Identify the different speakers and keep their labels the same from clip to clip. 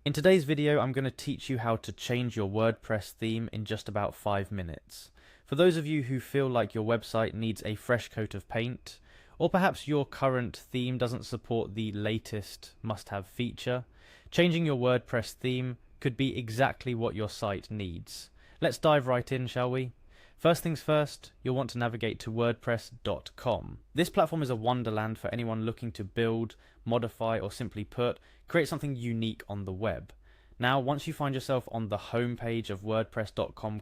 Speaker 1: In today's video, I'm going to teach you how to change your WordPress theme in just about 5 minutes. For those of you who feel like your website needs a fresh coat of paint, or perhaps your current theme doesn't support the latest must-have feature, changing your WordPress theme could be exactly what your site needs. Let's dive right in, shall we? First things first, you'll want to navigate to wordpress.com. This platform is a wonderland for anyone looking to build, modify, or simply put, create something unique on the web. Now, once you find yourself on the home page of wordpress.com,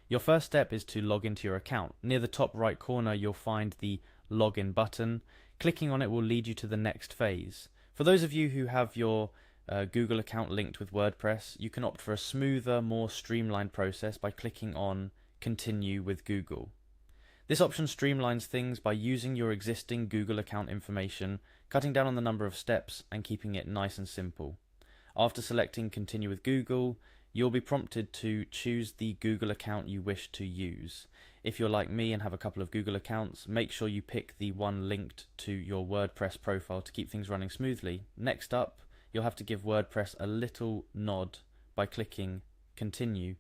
Speaker 1: your first step is to log into your account. Near the top right corner, you'll find the login button. Clicking on it will lead you to the next phase. For those of you who have your Google account linked with WordPress, you can opt for a smoother, more streamlined process by clicking on Continue with Google. This option streamlines things by using your existing Google account information, cutting down on the number of steps and keeping it nice and simple. After selecting Continue with Google, you'll be prompted to choose the Google account you wish to use. If you're like me and have a couple of Google accounts, make sure you pick the one linked to your WordPress profile to keep things running smoothly. Next up, you'll have to give WordPress a little nod by clicking Continue,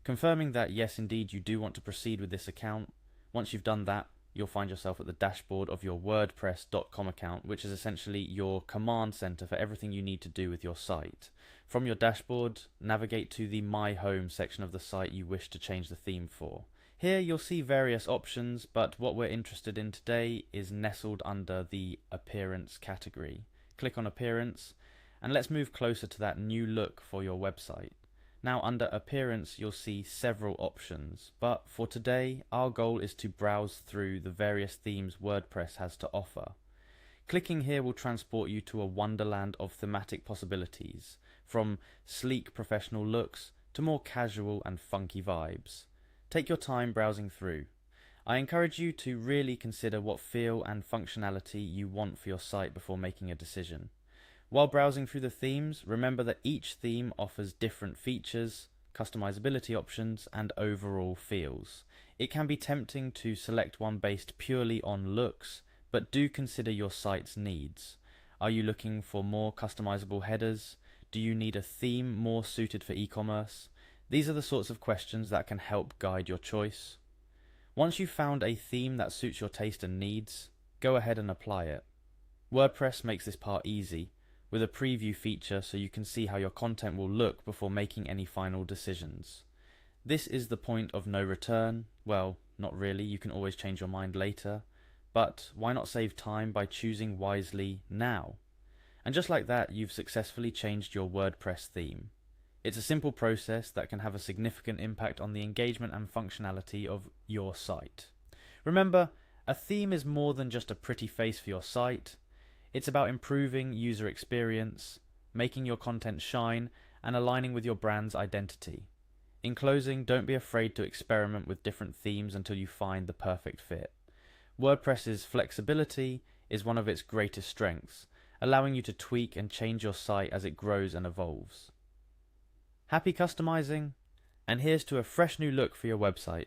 Speaker 1: confirming that yes, indeed, you do want to proceed with this account. Once you've done that, you'll find yourself at the dashboard of your wordpress.com account, which is essentially your command center for everything you need to do with your site. From your dashboard, navigate to the My Home section of the site you wish to change the theme for. Here you'll see various options, but what we're interested in today is nestled under the Appearance category. Click on Appearance, and let's move closer to that new look for your website. Now, under Appearance, you'll see several options, but for today, our goal is to browse through the various themes WordPress has to offer. Clicking here will transport you to a wonderland of thematic possibilities, from sleek professional looks to more casual and funky vibes. Take your time browsing through. I encourage you to really consider what feel and functionality you want for your site before making a decision. While browsing through the themes, remember that each theme offers different features, customizability options, and overall feels. It can be tempting to select one based purely on looks, but do consider your site's needs. Are you looking for more customizable headers? Do you need a theme more suited for e-commerce? These are the sorts of questions that can help guide your choice. Once you've found a theme that suits your taste and needs, go ahead and apply it. WordPress makes this part easy, with a preview feature so you can see how your content will look before making any final decisions. This is the point of no return. Well, not really, you can always change your mind later, but why not save time by choosing wisely now? And just like that, you've successfully changed your WordPress theme. It's a simple process that can have a significant impact on the engagement and functionality of your site. Remember, a theme is more than just a pretty face for your site. It's about improving user experience, making your content shine, and aligning with your brand's identity. In closing, don't be afraid to experiment with different themes until you find the perfect fit. WordPress's flexibility is one of its greatest strengths, allowing you to tweak and change your site as it grows and evolves. Happy customizing? And here's to a fresh new look for your website.